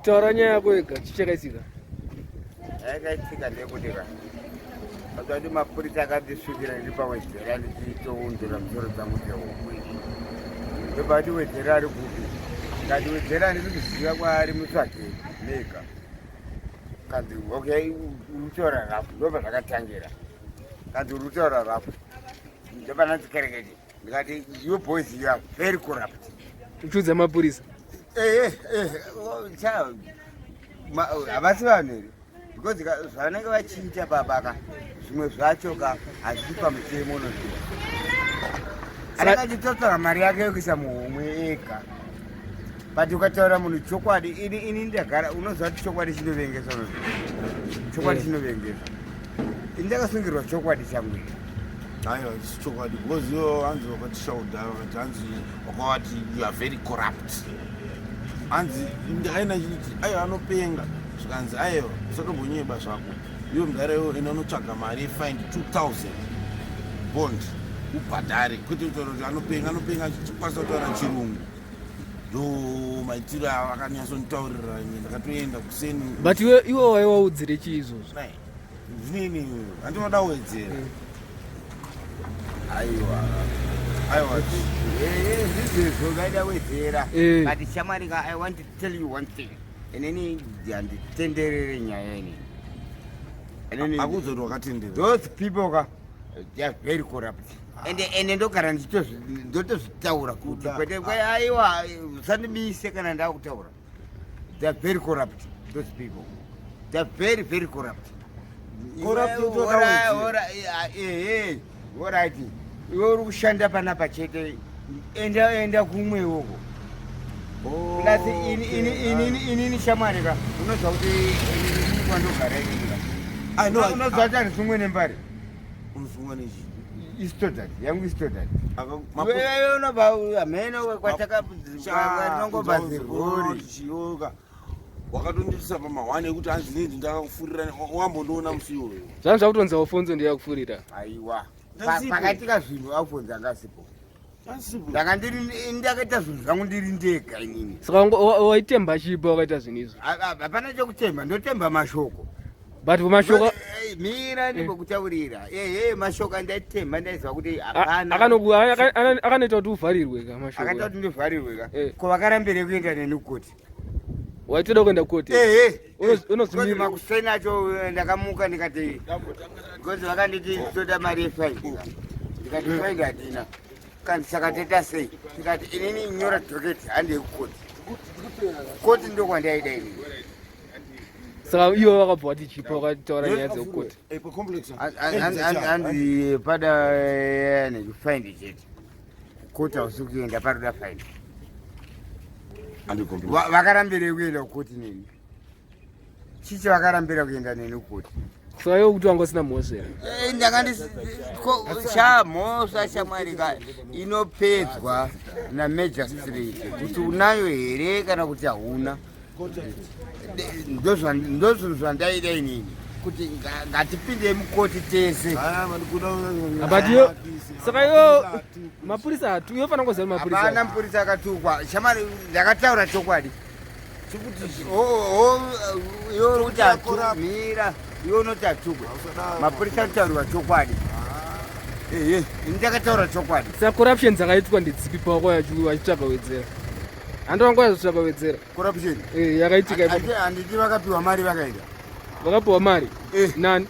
taura nyaya yako yega chichakaitika. Yakaitika ndekudika. Pakati mapurisa akandisvikira ndiri paWedzera ndichitoundura musoro dzangu dzeumwe. Ndobati Wedzera ari kupi. Ngati Wedzera ndiri kuziva kwaari mutsvage mega. Kanzi okay utora rafu ndoba zvakatangira. Kanzi utora rafu. Ndobana ndikerekete. Ndikati you boys you are very corrupt. Uchudza mapurisa. Havasi vanhu here because zvanenge vachiita babaka zvimwe zvacho ka hazvisi pamutemo unoziva. Anenge achitotora mari yake yokuisa muhomwe ega. But ukataura munhu chokwadi ini ndagara unoziva kuti chokwadi chinovengeswa unoziva. Chokwadi chinovengeswa. Ini ndakasungirwa chokwadi changu. Aiwa chokwadi because iwo hanzi wakatishaudha vakati hanzi wakavati you are very corrupt. Hanzi ndikaina chiti aiwa anopenga zvikanzi aiwa usatombonyeba zvako iwo mugare iwo inotsvaga mari yefined 2000 bond ubhadhare kwete kutaura kuti anopenga achikwanisa kutaura chirungu ndo maitiro avo akanyatsotaurira ine ndakatoenda kuseni. But iwo waiwaudzire chii izvozvo? zvinini handinoda Wedzera. Aiwa zvizvezvo ngaida Wedzera. But shamarika I want to tell you one thing. Inini handitenderere nyaya ini. Hakuzoti wakatenderera. Those people they are very corrupt. Ende ndogara ndotozvitaura kuti kwete aiwa usandibise kana ndakutaura. They are very corrupt, those people. They are very, very corrupt. Alright. Iwe uri kushanda panapa chete enda kumwewoko. Plus inini shamarika unoziva kuti inini kwandogara inga. Unoziva kuti handisungwe nembare. Unosungwa nechi? Istodhari yangu istodhari. Wewe unobva hameno kwatakapinongobva zirori chiyoka wakatonditisa pamahwani ekuti hanzi nini ndakakufurira wambondoona musi iwoyo. Zvangu zvakutonzi Alphonso ndiyakufurira. Aiwa pakatika zvinhu Alphonso angasipo. Ndakaita zvinhu zvangu ndiri ndega inini. Saka waitemba chipo wakaita zvinhu izvo? Hapana chokutemba, ndotemba mashoko. But mashoko mira ndikokutaurira. Mashoko andaitemba ndaiziva kuti hapana. Akanoita kuti uvharirwe ka mashoko. Akaita kuti ndivharirwe ka. Ko vakarambire kuenda neni kukoti. Waitoda kuenda kukoti? Unozimira makuseni acho ndakamuka ndikati because vakanditi toda mari yefaini. Ndikati faini hatina. Kandi saka toita sei? Ndikati inini nyora dhoketi handi yekukoti. Koti ndokwandaida inini. Saka iwo wakabva wati chipo wakataura nyaya dzekukoti. Hanzi pada nekufaini chete. Koti hausi kuenda paroda faini. Vakarambire kuenda kukoti neni. Chicho vakarambira kuenda neni kukoti. Saka iwo kuti wanga usina mhosva here? Mhosva shamarika inopedzwa namajistrate kuti unayo here kana kuti hauna. Ndozvinhu zvandaida inini kuti ngatipinde mukoti tese. Saka iwo mapurisa atu iwo fanira kuziva mapurisa. Hapana mapurisa akatukwa. Shamari ndakataura chokwadi. Chikuti iwo uri kuti atumira iwo unoti atukwe. Mapurisa anotaurirwa chokwadi. Ndakataura chokwadi. Saka corruption dzakaitwa ndedzipi pawako achitsvaka Wedzera? Handi wanga wazotsvaka Wedzera? Corruption? Yakaitika. Handiti vakapiwa mari vakaenda. Vakapiwa mari? Nani?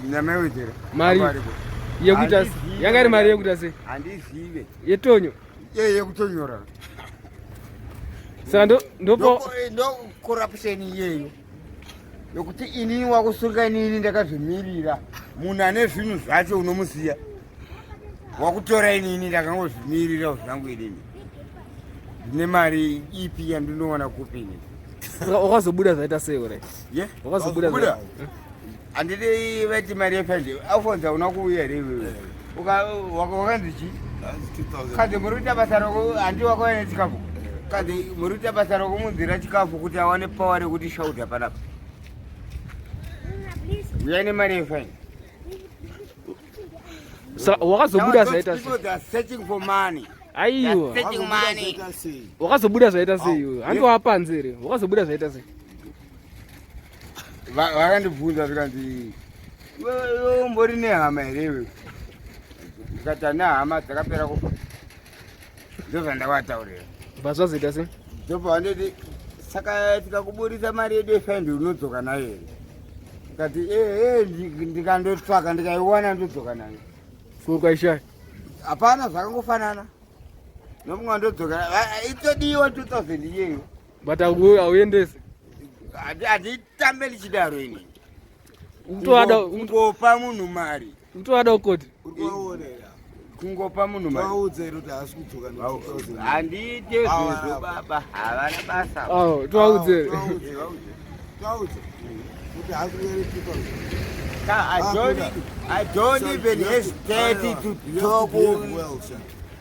Namai Wedzera. Mari yekuita yanga iri mari yekuita sei? Handizive. Yetonyo? Yekutonyora. Saka ndo corruption iyeyo. Yokuti inini wakusunga inini ndakazvimirira. Munhu ane zvinhu zvacho unomuziya. Wakutora inini ndakangozvimirira zvangu inini. Ndine mari ipi yandinowana kupi inini. Wakazobuda zvaita sei ore? Wakazobuda zvaita. Handidi vati mari yefaindi. Alphonso una kuuya here iwewe. Wakandichi? Kanzi muri kuita basa rako handi wakawana chikafu. Kanzi muri kuita basa rako munzira chikafu kuti awane pawa rekuti shaudha panapa. Uyai nemari yefaindi. Saka wakazobuda zvaita sei? People they are searching for money. aiwa taking money. wakazobuda zvaita sei iwe handiwapanze here wakazobuda zvaita sei Vakandibvunza zvikanzi iwe umbori nehama here iwe? Ndikati handina hama dzakapera kufa. Ndozvandavataurira. bva zvazoita sei Ndobva vandoti saka tikakuburisa mari yedu yefaindi unodzoka nayo here? Ndikati ndikandotsvaka ndikaiwana ndodzoka nayo. fukaishaya Hapana zvakangofanana. Nomumwe wandodzoka itodiwa 2000 iyeyo. but hauendesi Handitambe ndichidaro ini. kungopa munhu mari. utoada ukoti Kungopa munhu mari. Handite zvezvo baba havana basa. toaudzere I don't even hesitate to talk.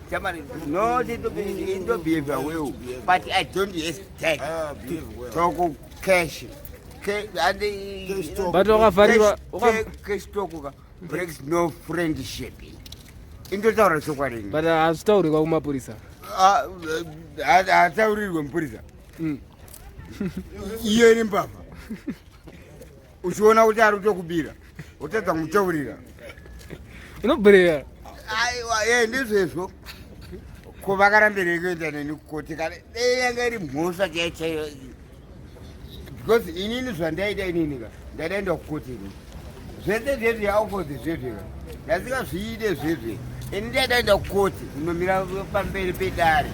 Somebody, no, they don't behave well, but I don't hesitate to talk cash. but wakavharirwa Cash talk breaks no friendship. Indotaura chokwadi. but hazvitaurirwa kumapurisa Hataurirwe mupurisa. Iye ni mbavha. Uchiona kuti ari kutokubira. Utadza kumutaurira. inobhureya Aiwa, ndizvezvo. Ko vakarambirei kuenda neni kukoti kana yanga iri mhosva chaiyo. Because inini zvandaida inini ka ndadaenda kukoti ini. Zvese zvezvi aukodzi zvezvi ka. Ndasingazviide zvezvi. Ini ndadaenda kukoti kunomira pamberi pedare.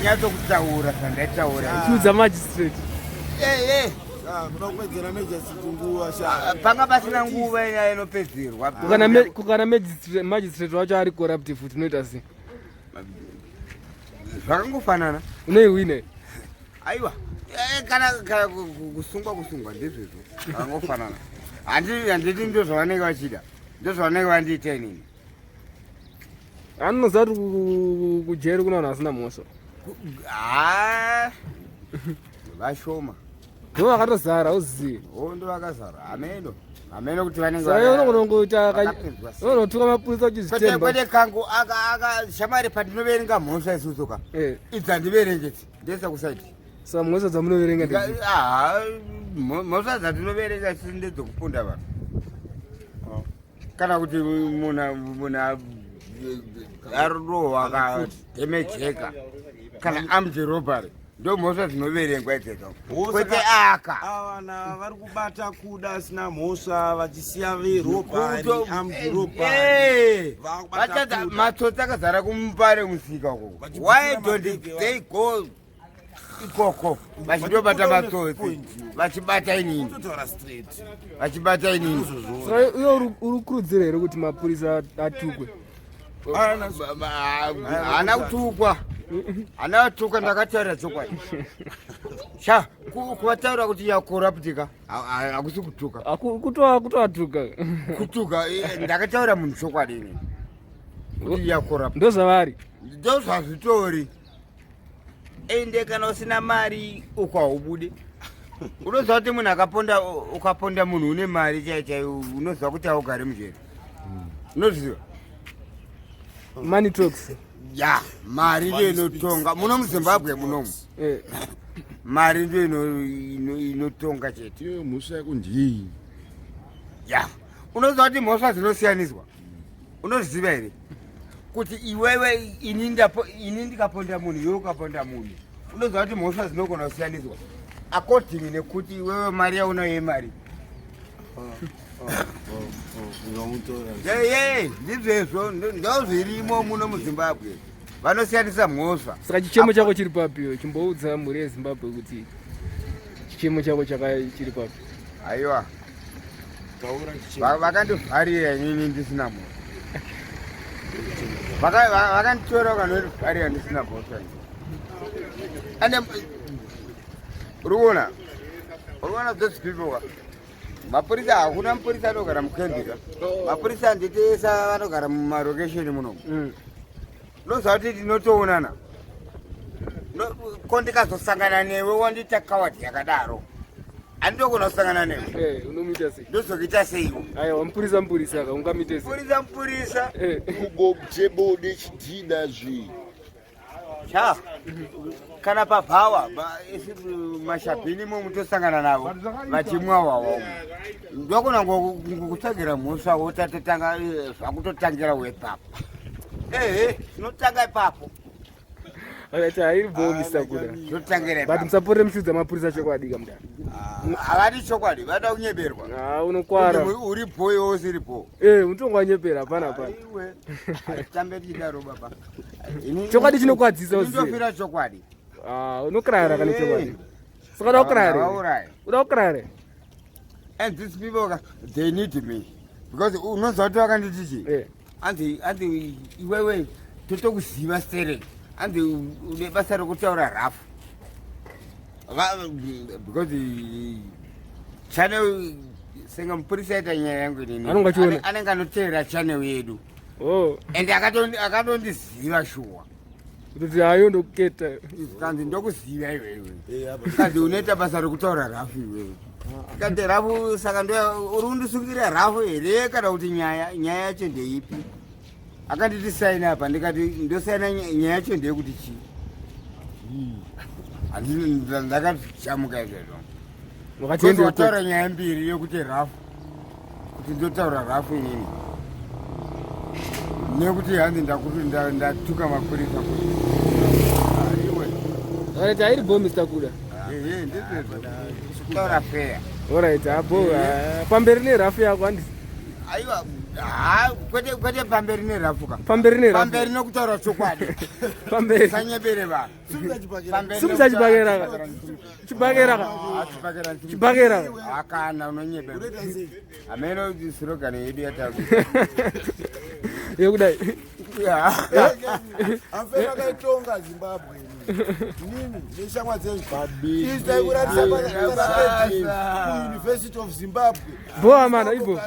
Nyado kutaura zvandataura. chiudza magistrate Panga pasina nguva inopedzerwa. kukana magistrate wacho ari corruptive tinoita sei Zvakangofanana. unoihwine Aiwa. Kana kusungwa ndizvezvo. Zvakangofanana. Handiti ndozvavanenge vachida. Ndozvavanenge vandiita inini. anonoziva kuti kujeri kuna vanhu vasina mhosva Vashoma. ndo vakatozara auzivi Ndo vakazara. Ameno kuti vanenge unotuka mapurisa uchizvitemba kwete kangu shamari pandinoverenga mhosva isusu ka. Idzi handiverengeti. Ndese kusaiti. saka mhosva dzamunoverenga Mhosva dzatinoverenga isusu ndedzokupunda vanhu. Kana kuti munhu arohwa kademejeka kana armed robbery ndo mhosva dzinoverengwa idzedzo. Kwete aka avana vari kubata kuda asina mhosva vachisiya verobhari matsotsi akazara kumbare musika ukoko. Why don't they go ikoko vachindobata matsotsi vachibata inini saka iwe uri kurudzira here kuti mapurisa atukwe hana kutukwa. Ndakataura chokwadi. Kuvataura kuti yakoraptika hakusi kutuka. kutoatuka Kutuka ndakataura munhu chokwadi ini. Kuti yakoraptika. ndo zvavari Ndo zvazvitori. Ende kana usina mari ukaubude. Unoziva kuti munhu ukaponda munhu une mari chaiyo unoziva kuti haugari mujeri. Unoziva? money talks Ya, mari ndiyo inotonga. Muno muZimbabwe munomu. Mari ndiyo inotonga chete. mhosva yako ndii? Ya, unoziva kuti mhosva dzinosiyaniswa. Unoziva here kuti iwewe ini ndikaponda munhu iwe ukaponda munhu. Unoziva kuti mhosva dzinogona kusiyaniswa according nekuti iwewe mari yaunayo yemari. Ndizvezvo ndozvirimo muno muZimbabwe. Vanosiyanisa mhosva. saka chichemo chako chiri papi chimboudza mhuri yeZimbabwe kuti chichemo chako chiri papi Aiwa. Vakandivharira inini ndisina mhosva. Vakanditora vakanondivharira ndisina mhosva. Ande urikuona those people. Mapurisa hakuna mapurisa anogara mukendika. Mapurisa handitesa vanogara mumarokesheni munomu. Ndoziva kuti tinotoonana. Ko ndikazosangana newe wandita kawadi yakadaro. andokona kusangana newe unomita sei ndozokuita seiwo aiwa mupurisa ka ungamite sei mupurisa ugobjebode chidhina zvi cha kana pabhawa mashabhini mutosangana navo vachimwawawo ndokona kutsvagira mhosva wotatotanga zvakutotangira wepapo zvinotanga ipapo akati hairi Mr. Kuda zvotangira but musaporere mushudza mapurisa chokwadi kamudani havadi chokwadi vada kunyeberwa unokwara uripo iwo usiripo mutongo wanyepera hapana tambe tichidaro baba chokwadi chinokwadzisa ndofira chokwadi unokirara kane chokwadi saka uda kukirara and these people they need me because unonzwa kuti vakanditichi andi iwewe totokuziva straight andi une basa rekutaura rafu because channel senga mupurisa aita nyaya yangu inini anenge anoteera channel yedu and akatondiziva shuwa kuti hayo ndokuketa kanzi ndokuziva iwewe kanzi unoita basa rekutaura rafu iwewe kati rafu saka uri kundisungirira rafu here kana kuti nyaya yacho ndeipi akanditi saini apa ndikati ndosaina nyaya yacho ndeyekuti chii ndakatichamuka izvezvo wataura nyaya mbiri yekuti rafu kuti ndotaura rafu inini nekuti hanzi ndatuka mapurisa kuti hairi Mr. Kuda kutaura fea alright abo pamberi nerafu yako handisi aiwa kwete pamberi nerafuka pamberi nokutaura chokwadi pamberi sanyebere vanhu simisa chibagera akana unonyebera ameno slogan yedu yataku yekudai amfera akaitonga Zimbabwe nini neshamwa dzenyu University of Zimbabwe boa mana ibo